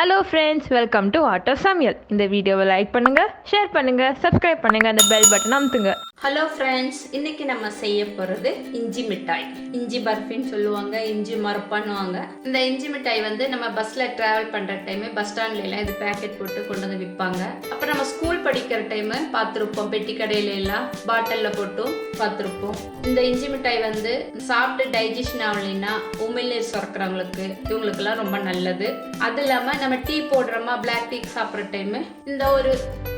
Hello friends, welcome to Art of Samayal. இந்த வீடியோவை like பண்ணுங்க, ஷேர் பண்ணுங்க, சப்ஸ்கிரைப் பண்ணுங்க, அந்த பெல் பட்டன் அமுத்துங்க. ஹலோ ஃப்ரெண்ட்ஸ், இன்னைக்கு நம்ம செய்ய போகிறது இஞ்சி மிட்டாய். இஞ்சி பர்ஃபின்னு சொல்லுவாங்க, இஞ்சி மரப்பான்னுவாங்க. இந்த இஞ்சி மிட்டாய் வந்து நம்ம பஸ்ஸில் ட்ராவல் பண்ணுற டைமு பஸ் ஸ்டாண்ட்லாம் இது பேக்கெட் போட்டு கொண்டு வந்து விற்பாங்க. அப்புறம் நம்ம ஸ்கூல் படிக்கிற டைமு பார்த்துருப்போம், பெட்டி கடையில எல்லாம் பாட்டிலில் போட்டும் பார்த்துருப்போம். இந்த இஞ்சி மிட்டாய் வந்து சாப்பிட்டு டைஜஷன் ஆகலைன்னா உமிழ்நீர் சுரக்கிறவங்களுக்கு இவங்களுக்கெல்லாம் ரொம்ப நல்லது. அது இல்லாமல் நம்ம டீ போடுறோமா, பிளாக் டீ சாப்பிட்ற டைமு இந்த ஒரு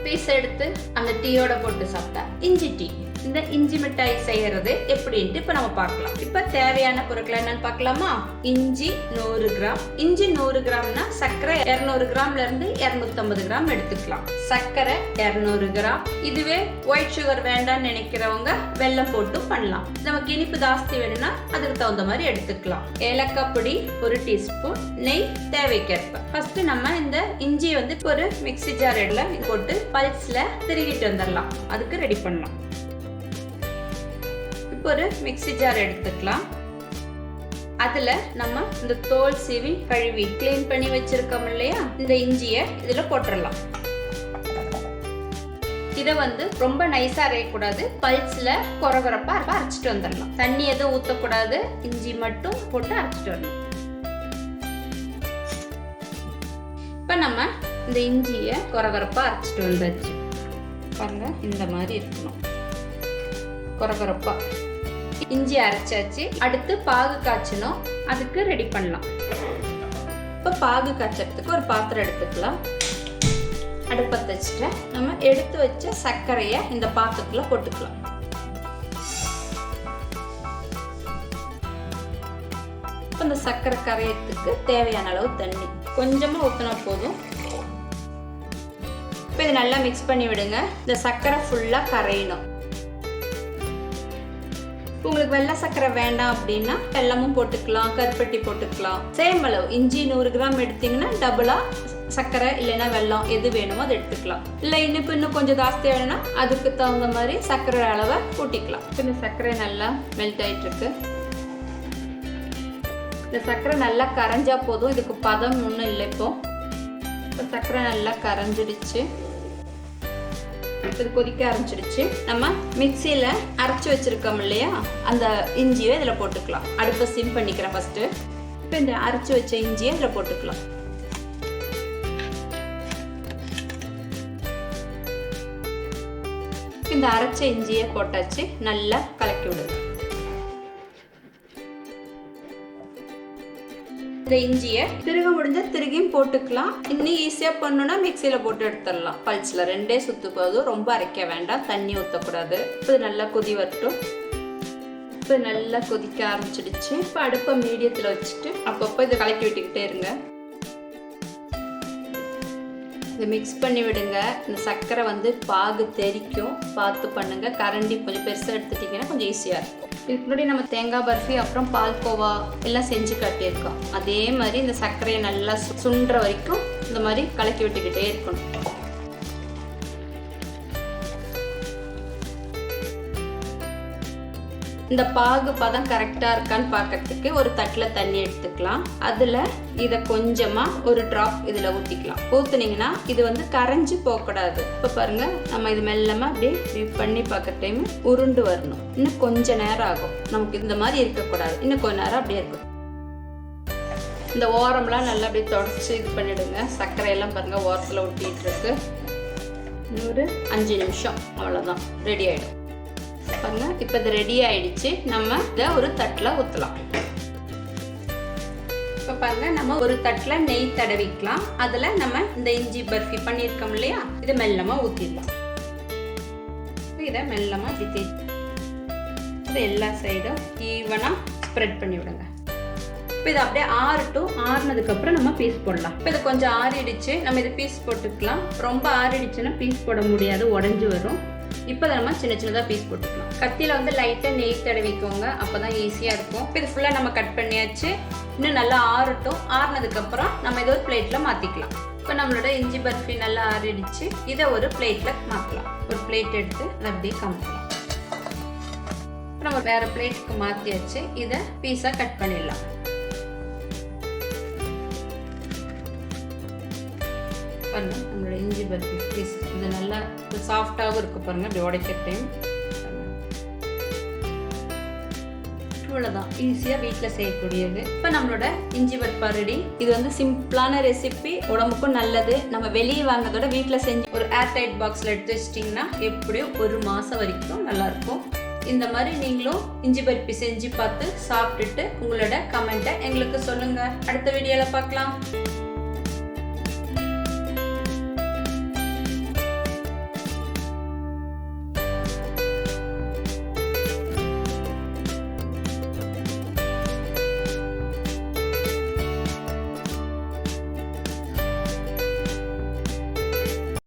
பீஸ் எடுத்து அந்த டீயோட போட்டு சாப்பிட்டா இஞ்சி டீ. இந்த இஞ்சி மிட்டாய் செய்யறது எப்படின்ட்டு இப்ப நம்ம பார்க்கலாம். இப்ப தேவையான பொருட்கள் என்னன்னு பார்க்கலாமா? இஞ்சி 100 கிராம். இஞ்சி 100 கிராம்னா சர்க்கரை 200 கிராம்ல இருந்து 250 கிராம் எடுத்துக்கலாம். சர்க்கரை 200 கிராம். இதுவே ஒயிட் சுகர் வேண்டாம்னு நினைக்கிறவங்க வெல்லம் போட்டு பண்ணலாம். நமக்கு இனிப்பு ஜாஸ்தி வேணும்னா அதுக்கு தகுந்த மாதிரி எடுத்துக்கலாம். ஏலக்காய் பொடி 1 டீஸ்பூன், நெய் தேவைக்கேற்ப. ஃபர்ஸ்ட் நம்ம இந்த இஞ்சியை வந்து ஒரு மிக்ஸி ஜார்ல போட்டு பல்ஸ்ல திருகிட்டு வந்துடலாம். அதுக்கு ரெடி பண்ணலாம். ஒரு மிக்ஸி ஜார் எடுத்துக்கலாம். அதுல நம்ம இந்த தோல் சீவி கழுவி கிளீன் பண்ணி வச்சிருக்கோம் இல்லையா, இந்த இஞ்சியை இதுல போட்டுடலாம். இதை வந்து ரொம்ப நைஸா அரையக்கூடாது, பல்ஸ்ல கொரகொரப்பா அரைச்சிட்டு வந்துடலாம். தண்ணி எதுவும் ஊற்றக்கூடாது, இஞ்சி மட்டும் போட்டு அரைச்சிட்டு வரணும். இப்ப நம்ம இந்த இஞ்சியை கொரகொரப்பா அரைச்சிட்டு வந்தாச்சு. பாருங்க, இந்த மாதிரி இருக்கணும் கொரகொரப்பா. இஞ்சி அரைச்சாச்சு. அடுத்து பாகு காய்ச்சணும், அதுக்கு ரெடி பண்ணலாம். இப்போ பாகு காய்ச்சறதுக்கு ஒரு பாத்திரம் எடுத்துக்கலாம். அடுப்பத்தை வச்சுட்டு நம்ம எடுத்து வச்ச சர்க்கரையை இந்த பாத்திரத்துல போட்டுக்கலாம். இப்போ இந்த சர்க்கரை கரையத்துக்கு தேவையான அளவு தண்ணி கொஞ்சமா ஊற்றினா போதும். இப்போ இதை நல்லா மிக்ஸ் பண்ணி விடுங்க. இந்த சர்க்கரை ஃபுல்லா கரையணும். உங்களுக்கு வெள்ளை சர்க்கரை வேண்டாம் அப்படின்னா வெல்லமும் போட்டுக்கலாம், கருப்பட்டி போட்டுக்கலாம். சேம் அளவு இஞ்சி 100 கிராம் எடுத்தீங்கன்னா டபுளா சர்க்கரை இல்லைன்னா வெல்லம் எது வேணுமோ அதை எடுத்துக்கலாம். இல்லை இனிப்பு இன்னும் கொஞ்சம் ஜாஸ்தியாக வேணும்னா அதுக்கு தகுந்த மாதிரி சர்க்கரை அளவை கூட்டிக்கலாம். இந்த சர்க்கரை நல்லா மெல்ட் ஆயிட்டு இருக்கு. இந்த சர்க்கரை நல்லா கரைஞ்சா போதும், இதுக்கு பதம் ஒன்றும் இல்லை. இப்போ சர்க்கரை நல்லா கரைஞ்சிடுச்சு, கொதிக்க ஆரம்பிச்சிடுச்சு. நம்ம மிக்சியில அரைச்சு வச்சிருக்கோம் இல்லையா, அந்த இஞ்சியை இதுல போட்டுக்கலாம். அடுப்பை சிம் பண்ணிக்கிறேன் ஃபர்ஸ்ட். இப்போ இந்த அரைச்சு வச்ச இஞ்சியை இதுல போட்டுக்கலாம். இந்த அரைச்ச இஞ்சியை போட்டாச்சு, நல்லா கலக்கி விடுங்க. இந்த இஞ்சியை திருக முடிஞ்ச திருகியும் போட்டுக்கலாம். இன்னும் ஈஸியா பண்ணணும்னா மிக்சியில போட்டு எடுத்துடலாம். பல்ஸ்ல 2 சுத்து போதும், ரொம்ப அரைக்க வேண்டாம், தண்ணி ஊற்றக்கூடாது. இது நல்லா கொதி வரட்டும். இப்போ நல்லா கொதிக்க ஆரம்பிச்சிடுச்சு. இப்போ அடுப்பை மீடியத்தில் வச்சுட்டு அப்பப்போ இதை கலக்கி விட்டுக்கிட்டே இருங்க. இதை மிக்ஸ் பண்ணி விடுங்க. இந்த சர்க்கரை வந்து பாகு தெரிக்கும், பார்த்து பண்ணுங்க. கரண்டி கொஞ்சம் பெருசாக எடுத்துட்டீங்கன்னா கொஞ்சம் ஈஸியாக இருக்கும். இதுக்கு முன்னாடி நம்ம தேங்காய் பர்ஃபி அப்புறம் பால்கோவா எல்லாம் செஞ்சு காட்டியிருக்கோம். அதே மாதிரி இந்த சர்க்கரையை நல்லா சுண்டுற வரைக்கும் இந்த மாதிரி கலக்கி விட்டுக்கிட்டே இருக்கணும். இந்த பாகு பதம் கரெக்டாக இருக்கான்னு பார்க்கறதுக்கு ஒரு தட்டில் தண்ணி எடுத்துக்கலாம். அதில் இதை கொஞ்சமாக ஒரு ட்ராப் இதில் ஊற்றிக்கலாம். ஊற்றுனீங்கன்னா இது வந்து கரைஞ்சி போகக்கூடாது. இப்போ பாருங்கள், நம்ம இது மெல்லமாக அப்படியே பண்ணி பார்க்குற டைம் உருண்டு வரணும். இன்னும் கொஞ்சம் நேரம் ஆகும். நமக்கு இந்த மாதிரி இருக்கக்கூடாது, இன்னும் கொஞ்ச நேரம் அப்படியே இருக்கும். இந்த ஓரம்லாம் நல்லா அப்படியே தொடச்சி இது பண்ணிவிடுங்க. சர்க்கரையெல்லாம் பாருங்கள் ஓரத்தில் ஒட்டிகிட்டு இருக்கு. இன்னொரு 5 நிமிஷம் அவ்வளோதான், ரெடி ஆகிடும். பாருங்க, இப்போ இது ரெடி ஆயிடுச்சு. நம்ம இதை ஒரு தட்டில் ஊற்றலாம். இப்போ பாருங்க, நம்ம ஒரு தட்டில் நெய் தடவிக்கலாம். அதில் நம்ம இந்த இஞ்சி பர்ஃபி பண்ணியிருக்கோம் இல்லையா, இதை மெல்லமாக ஊற்றிடலாம். இதை மெல்லமாக இப்படி இது எல்லா சைடும் ஈவனாக ஸ்ப்ரெட் பண்ணி விடுங்க. இப்போ இது அப்படியே ஆறுனதுக்கப்புறம் நம்ம பீஸ் போடலாம். இப்போ இது கொஞ்சம் ஆறிடுச்சு, நம்ம இது பீஸ் போட்டுக்கலாம். ரொம்ப ஆறிடுச்சுன்னா பீஸ் போட முடியாது, உடஞ்சி வரும். இப்போ நம்ம சின்ன சின்னதாக பீஸ் போட்டுக்கலாம். கத்தியில் வந்து லைட்டாக நெய் தடவிக்கோங்க, அப்போ தான் ஈஸியாக இருக்கும். இப்போ இது ஃபுல்லாக நம்ம கட் பண்ணியாச்சு. இன்னும் நல்லா ஆறட்டும். ஆறுனதுக்கப்புறம் நம்ம இதை ஒரு பிளேட்டில் மாற்றிக்கலாம். இப்போ நம்மளோட இஞ்சி பர்ஃபி நல்லா ஆறிடுச்சு. இதை ஒரு பிளேட்டில் மாற்றலாம். ஒரு பிளேட் எடுத்து அதை அப்படியே கமுக்கலாம். நம்ம வேறு பிளேட்டுக்கு மாற்றியாச்சு. இதை பீஸாக கட் பண்ணிடலாம். பாருங்கள் நம்மளோட இஞ்சி பர்ஃபி பீஸ் இது நல்லா சாஃப்டாகவும் இருக்குது பாருங்கள். இப்படி உடைக்கிற டைம் இவ்வளோதான், ஈஸியாக வீட்டில் செய்யக்கூடியது. இப்போ நம்மளோட இஞ்சி மரப்பா ரெடி. இது வந்து சிம்பிளான ரெசிபி, உடம்புக்கும் நல்லது. நம்ம வெளியே வாங்கினதோட வீட்டில் செஞ்சு ஒரு ஏர்டைட் பாக்ஸில் எடுத்து வச்சிட்டிங்கன்னா எப்படியும் 1 மாதம் வரைக்கும் நல்லாயிருக்கும். இந்த மாதிரி நீங்களும் இஞ்சி பர்ஃபி செஞ்சு பார்த்து சாப்பிட்டுட்டு உங்களோட கமெண்ட்டை எங்களுக்கு சொல்லுங்கள். அடுத்த வீடியோவில் பார்க்கலாம்.